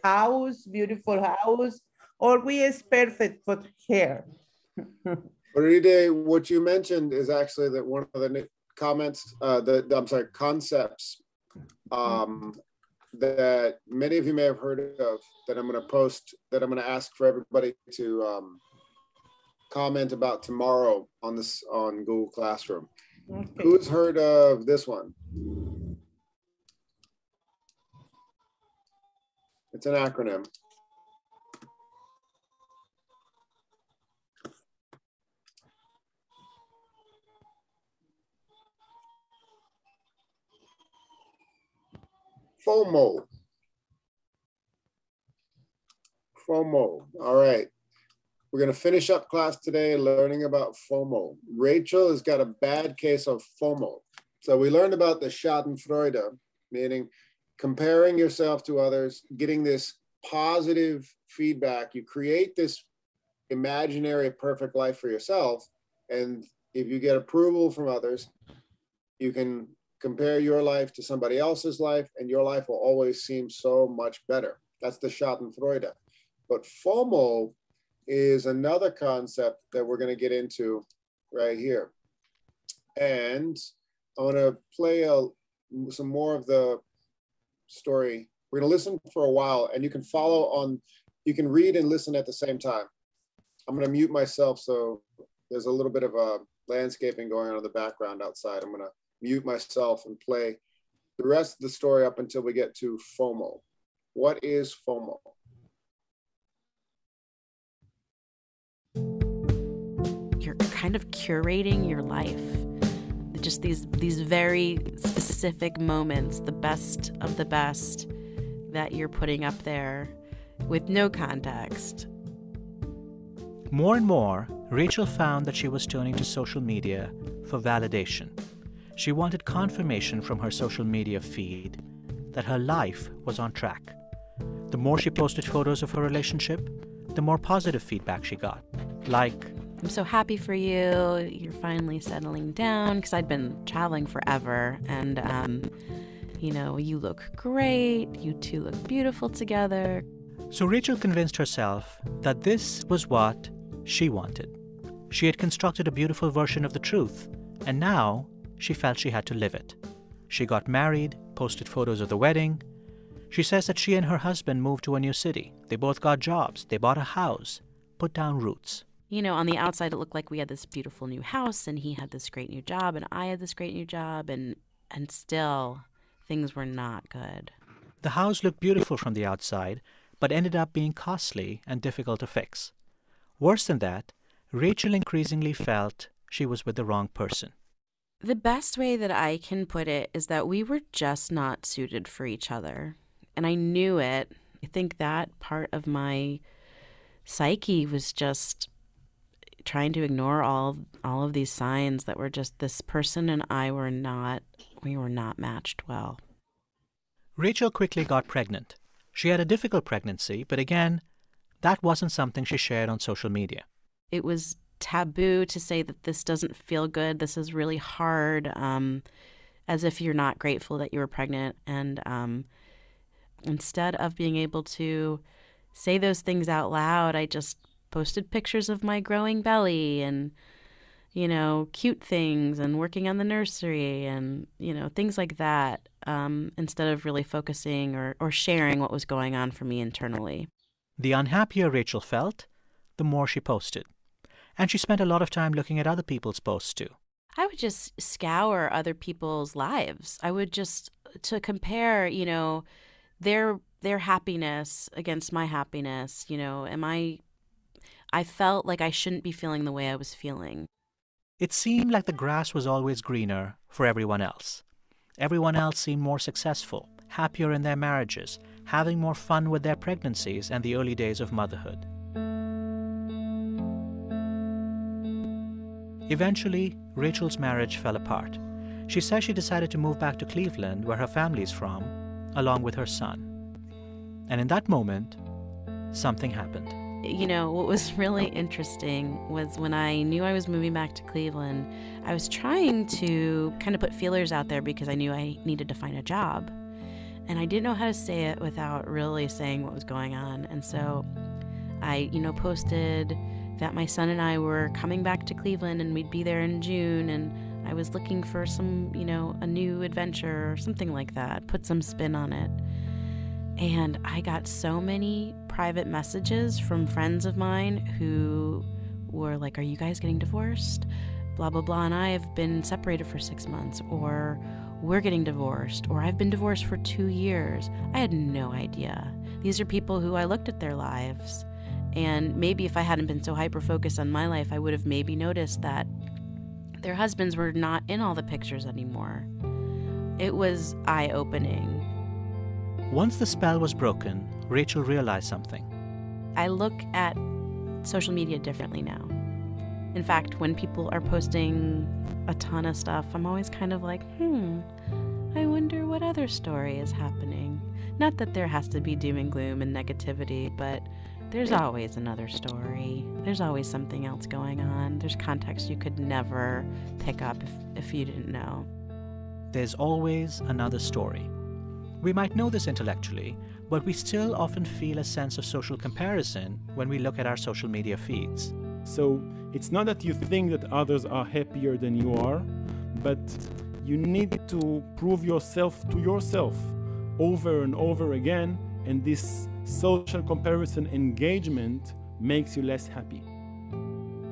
house, beautiful house, always perfect for her. Faride, what you mentioned is actually that one of the concepts that many of you may have heard of that I'm going to post, that I'm going to ask for everybody to comment about tomorrow on Google Classroom. Okay. Who's heard of this one? It's an acronym. FOMO. FOMO. All right. We're going to finish up class today learning about FOMO. Rachel has got a bad case of FOMO. So we learned about the Schadenfreude, meaning comparing yourself to others, getting this positive feedback. You create this imaginary perfect life for yourself. And if you get approval from others, you can compare your life to somebody else's life, and your life will always seem so much better. That's the Schadenfreude. But FOMO is another concept that we're going to get into right here. And I want to play some more of the story. We're going to listen for a while, and you can you can read and listen at the same time. I'm going to mute myself, so there's a little bit of a landscaping going on in the background outside. I'm going to mute myself and play the rest of the story up until we get to FOMO. What is FOMO? You're kind of curating your life. Just these very specific moments, the best of the best that you're putting up there with no context. More and more, Rachel found that she was turning to social media for validation. She wanted confirmation from her social media feed that her life was on track. The more she posted photos of her relationship, the more positive feedback she got. Like, I'm so happy for you. You're finally settling down, because I'd been traveling forever. And, you look great. You two look beautiful together. So Rachel convinced herself that this was what she wanted. She had constructed a beautiful version of the truth, and now she felt she had to live it. She got married, posted photos of the wedding. She says that she and her husband moved to a new city. They both got jobs. They bought a house, put down roots. You know, on the outside, it looked like we had this beautiful new house, and he had this great new job, and I had this great new job, and still, things were not good. The house looked beautiful from the outside, but ended up being costly and difficult to fix. Worse than that, Rachel increasingly felt she was with the wrong person. The best way that I can put it is that we were just not suited for each other. And I knew it. I think that part of my psyche was just trying to ignore all of these signs that were just this person and I were not matched well. Rachel quickly got pregnant. She had a difficult pregnancy, but again, that wasn't something she shared on social media. It was taboo to say that this doesn't feel good, this is really hard, as if you're not grateful that you were pregnant. And instead of being able to say those things out loud, I just posted pictures of my growing belly and, you know, cute things and working on the nursery and, you know, things like that, instead of really focusing or sharing what was going on for me internally. The unhappier Rachel felt, the more she posted. And she spent a lot of time looking at other people's posts too. I would just scour other people's lives. I would just, to compare, you know, their happiness against my happiness, you know, I felt like I shouldn't be feeling the way I was feeling. It seemed like the grass was always greener for everyone else. Everyone else seemed more successful, happier in their marriages, having more fun with their pregnancies and the early days of motherhood. Eventually, Rachel's marriage fell apart. She says she decided to move back to Cleveland, where her family is from, along with her son. And in that moment, something happened. You know, what was really interesting was when I knew I was moving back to Cleveland, I was trying to kind of put feelers out there because I knew I needed to find a job. And I didn't know how to say it without really saying what was going on. And so I, you know, posted that my son and I were coming back to Cleveland and we'd be there in June, and I was looking for some, you know, a new adventure or something like that, put some spin on it. And I got so many private messages from friends of mine who were like, are you guys getting divorced? Blah, blah, blah. And I have been separated for 6 months, or we're getting divorced, or I've been divorced for 2 years. I had no idea. These are people who I looked at their lives. And maybe if I hadn't been so hyper-focused on my life, I would have maybe noticed that their husbands were not in all the pictures anymore. It was eye-opening. Once the spell was broken, Rachel realized something. I look at social media differently now. In fact, when people are posting a ton of stuff, I'm always kind of like, I wonder what other story is happening. Not that there has to be doom and gloom and negativity, but there's always another story. There's always something else going on. There's context you could never pick up if you didn't know. There's always another story. We might know this intellectually, but we still often feel a sense of social comparison when we look at our social media feeds. So it's not that you think that others are happier than you are, but you need to prove yourself to yourself over and over again, and this social comparison engagement makes you less happy.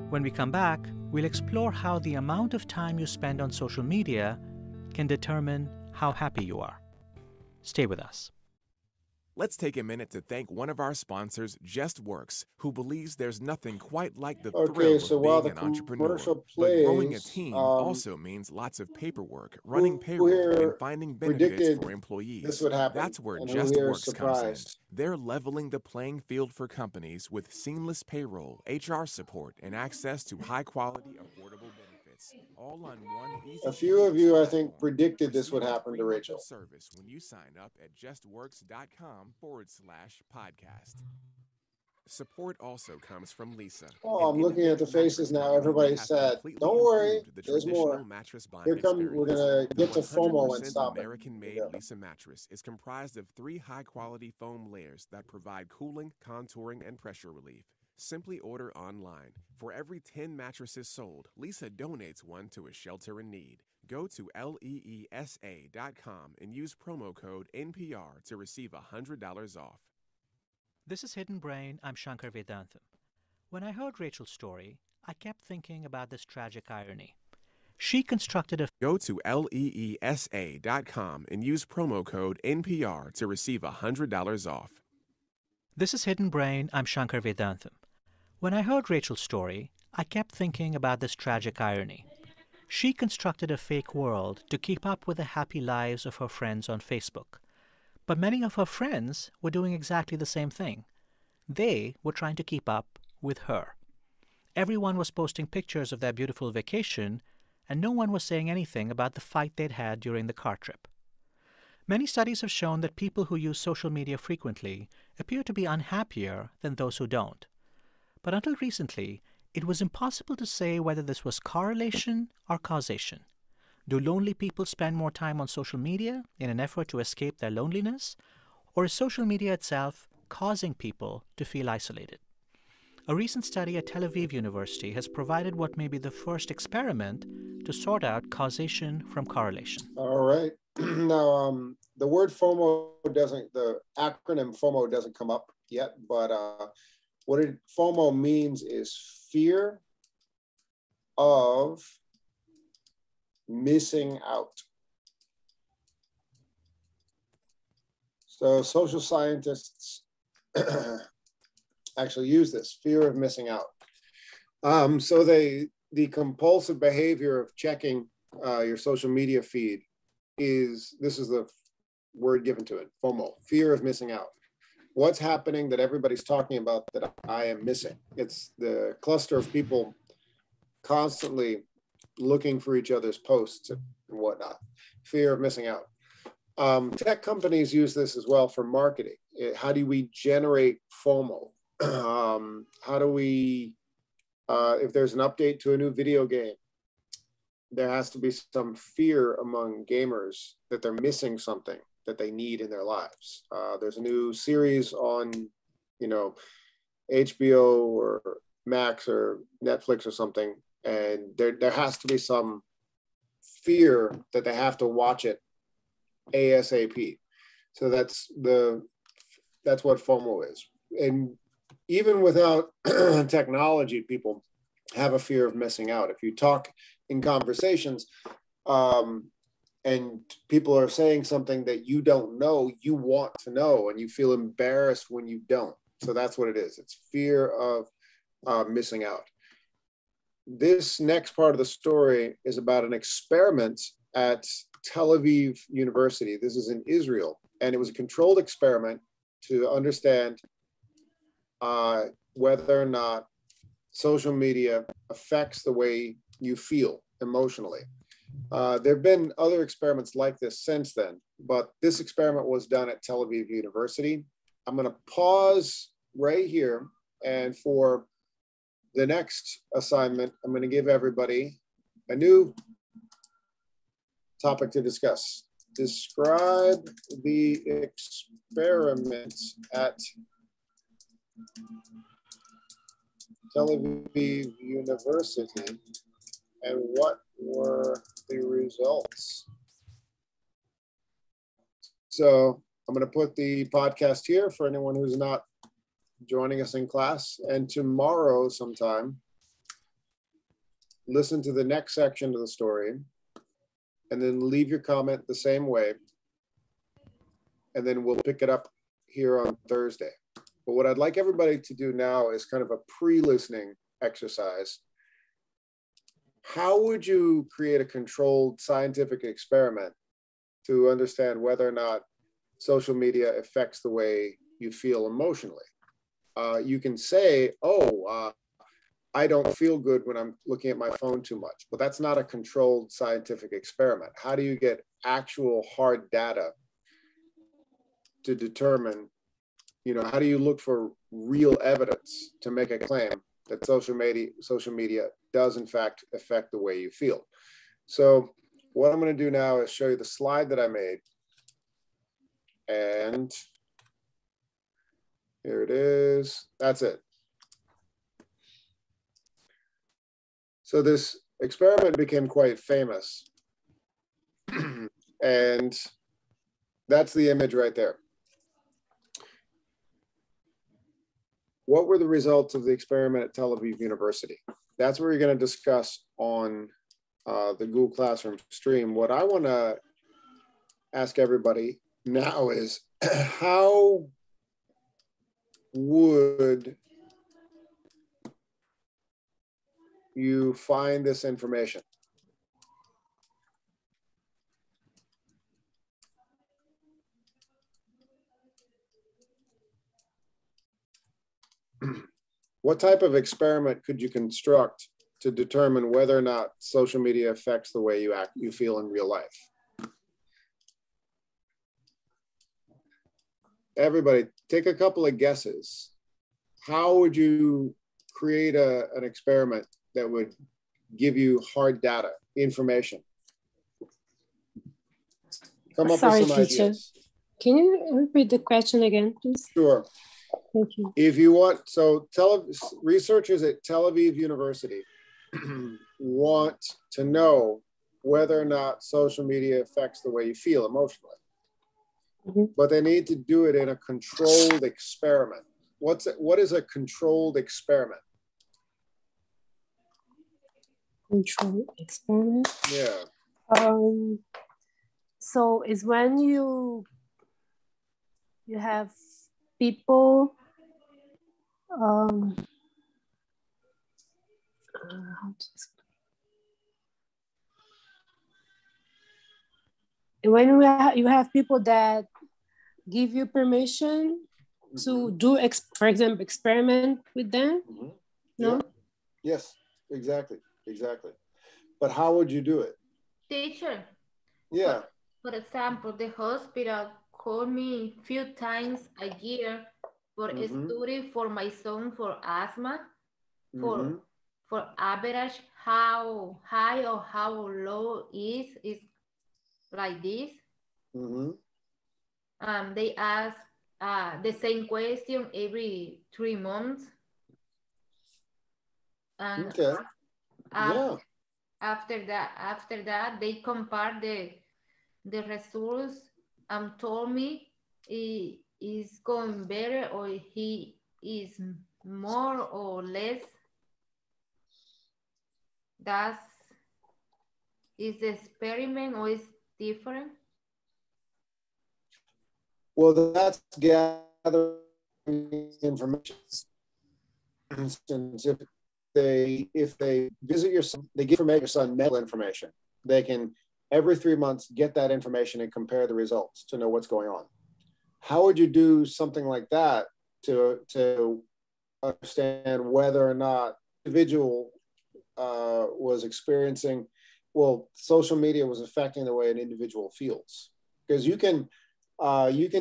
When we come back, we'll explore how the amount of time you spend on social media can determine how happy you are. Stay with us. Let's take a minute to thank one of our sponsors, JustWorks, who believes there's nothing quite like the thrill of being an entrepreneur. But growing a team also means lots of paperwork, running payroll, and finding benefits for employees. This would happen, that's where JustWorks comes in. They're leveling the playing field for companies with seamless payroll, HR support, and access to high-quality, affordable benefits. All on one easy. A few of you, I think, predicted this would happen to Rachel. Service when you sign up at justworks.com/podcast. Support also comes from Leesa. Oh, I'm looking at the faces now. Everybody said, "Don't worry, there's more." Here come. We're gonna get to FOMO and stop it. American-made Leesa mattress is comprised of 3 high-quality foam layers that provide cooling, contouring, and pressure relief. Simply order online. For every 10 mattresses sold, Leesa donates one to a shelter in need. Go to leesa.com and use promo code NPR to receive $100 off. This is Hidden Brain. I'm Shankar Vedantam. When I heard Rachel's story, I kept thinking about this tragic irony. She constructed a... Go to leesa.com and use promo code NPR to receive $100 off. This is Hidden Brain. I'm Shankar Vedantam. When I heard Rachel's story, I kept thinking about this tragic irony. She constructed a fake world to keep up with the happy lives of her friends on Facebook. But many of her friends were doing exactly the same thing. They were trying to keep up with her. Everyone was posting pictures of their beautiful vacation, and no one was saying anything about the fight they'd had during the car trip. Many studies have shown that people who use social media frequently appear to be unhappier than those who don't. But until recently, it was impossible to say whether this was correlation or causation. Do lonely people spend more time on social media in an effort to escape their loneliness? Or is social media itself causing people to feel isolated? A recent study at Tel Aviv University has provided what may be the first experiment to sort out causation from correlation. All right. Now, the word FOMO the acronym FOMO doesn't come up yet, but what FOMO means is fear of missing out. So social scientists actually use this fear of missing out. So the compulsive behavior of checking your social media feed this is the word given to it, FOMO, fear of missing out. What's happening that everybody's talking about that I am missing? It's the cluster of people constantly looking for each other's posts and whatnot, fear of missing out. Tech companies use this as well for marketing. How do we generate FOMO? How do we, if there's an update to a new video game, there has to be some fear among gamers that they're missing something that they need in their lives. There's a new series on, HBO or Max or Netflix or something, and there has to be some fear that they have to watch it ASAP. So that's what FOMO is. And even without technology, people have a fear of missing out. If you talk in conversations and people are saying something that you don't know, you want to know, and you feel embarrassed when you don't. So that's what it is. It's fear of missing out. This next part of the story is about an experiment at Tel Aviv University. This is in Israel, and it was a controlled experiment to understand whether or not social media affects the way you feel emotionally. There have been other experiments like this since then, but this experiment was done at Tel Aviv University. I'm going to pause right here, and for the next assignment, I'm going to give everybody a new topic to discuss. Describe the experiment at Tel Aviv University and what were the results. So I'm going to put the podcast here for anyone who's not joining us in class. And tomorrow sometime, listen to the next section of the story and then leave your comment the same way. And then we'll pick it up here on Thursday. But what I'd like everybody to do now is kind of a pre-listening exercise. How would you create a controlled scientific experiment to understand whether or not social media affects the way you feel emotionally? You can say, I don't feel good when I'm looking at my phone too much, but that's not a controlled scientific experiment. How do you get actual hard data to determine, how do you look for real evidence to make a claim that social media does in fact affect the way you feel? So what I'm going to do now is show you the slide that I made. And here it is. That's it. So this experiment became quite famous And that's the image right there. What were the results of the experiment at Tel Aviv University? That's what we're going to discuss on the Google Classroom stream. What I want to ask everybody now is, how would you find this information? What type of experiment could you construct to determine whether or not social media affects the way you feel in real life? Everybody, take a couple of guesses. How would you create an experiment that would give you hard data, information? Come up with some ideas. Can you repeat the question again, please? Sure. Thank you. If you want, so researchers at Tel Aviv University want to know whether or not social media affects the way you feel emotionally. But they need to do it in a controlled experiment. What is a controlled experiment? Controlled experiment? Yeah. So it's when you have people how to explain? When you have people that give you permission to do, for example, experiment with them, no? Yeah. Yes, exactly. But how would you do it? Teacher. Yeah. For example, the hospital called me a few times a year for a study for my son for asthma, for average how high or how low is like this. They ask the same question every 3 months. And okay. After that, they compare the results and told me he is going better or he is more or less. Is the experiment or is different? Well, that's gathering information. For instance, if they visit your son, they give your son medical information. They can every 3 months get that information and compare the results to know what's going on. How would you do something like that to understand whether or not individual was experiencing, well, social media was affecting the way an individual feels? Because you can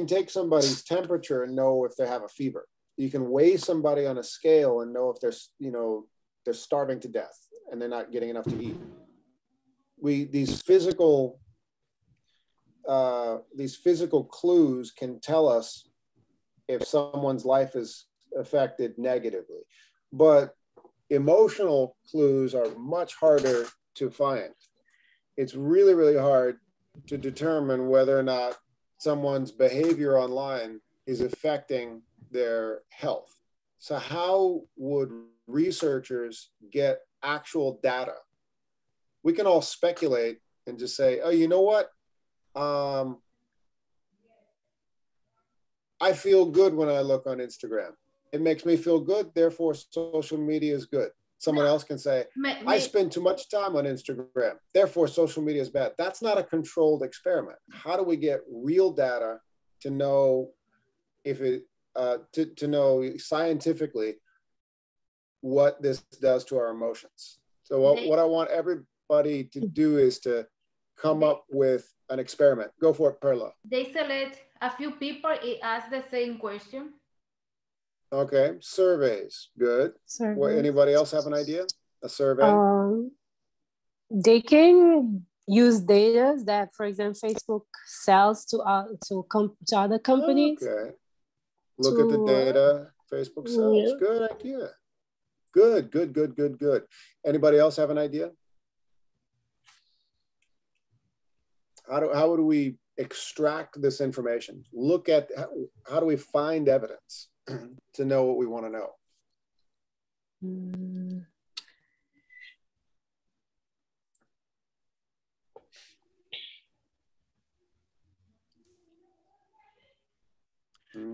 take somebody's temperature and know if they have a fever. You can weigh somebody on a scale and know if they're starving to death and they're not getting enough to eat. These physical clues can tell us if someone's life is affected negatively, but emotional clues are much harder to find. It's really, really hard to determine whether or not someone's behavior online is affecting their health. So how would researchers get actual data? We can all speculate and just say, oh, you know what? I feel good when I look on Instagram. It makes me feel good, therefore social media is good. Someone else can say, I spend too much time on Instagram, therefore social media is bad. That's not a controlled experiment. How do we get real data to know if it, to know scientifically what this does to our emotions? So what I want everybody to do is to come up with an experiment. Go for it, Perla. They select a few people, ask the same question. Okay, surveys, good. What, anybody else have an idea? A survey? They can use data that, for example, Facebook sells to other companies. Okay. Look at the data Facebook sells. Yeah. Good idea. Good. Anybody else have an idea? How would we extract this information? Look at how do we find evidence to know what we want to know?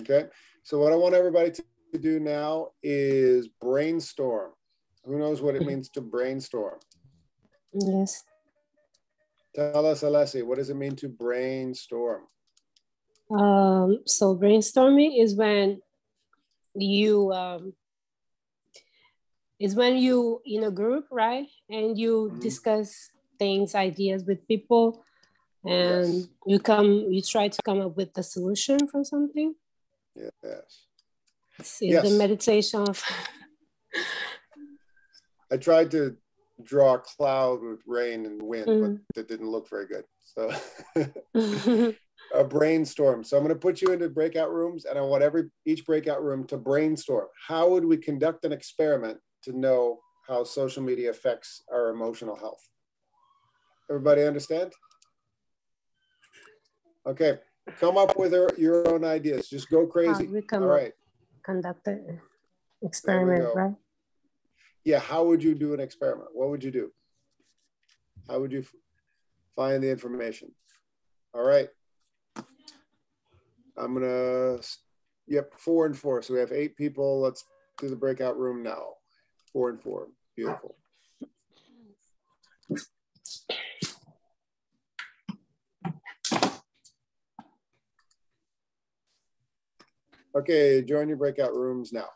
Okay, so what I want everybody to do now is brainstorm. Who knows what it means to brainstorm? Yes. Tell us, Alessi, what does it mean to brainstorm? So brainstorming is when you in a group, right? And you discuss things, ideas with people, and you try to come up with the solution for something. Yes. It's the meditation of I tried to draw a cloud with rain and wind, but that didn't look very good. So a brainstorm. So I'm going to put you into breakout rooms, and I want each breakout room to brainstorm. How would we conduct an experiment to know how social media affects our emotional health? Everybody understand? Okay, come up with your own ideas. Just go crazy. All right. Conduct an experiment, right? Yeah, how would you do an experiment? What would you do? How would you find the information? All right. I'm gonna, 4 and 4. So we have 8 people. Let's do the breakout room now. 4 and 4, beautiful. Okay, join your breakout rooms now.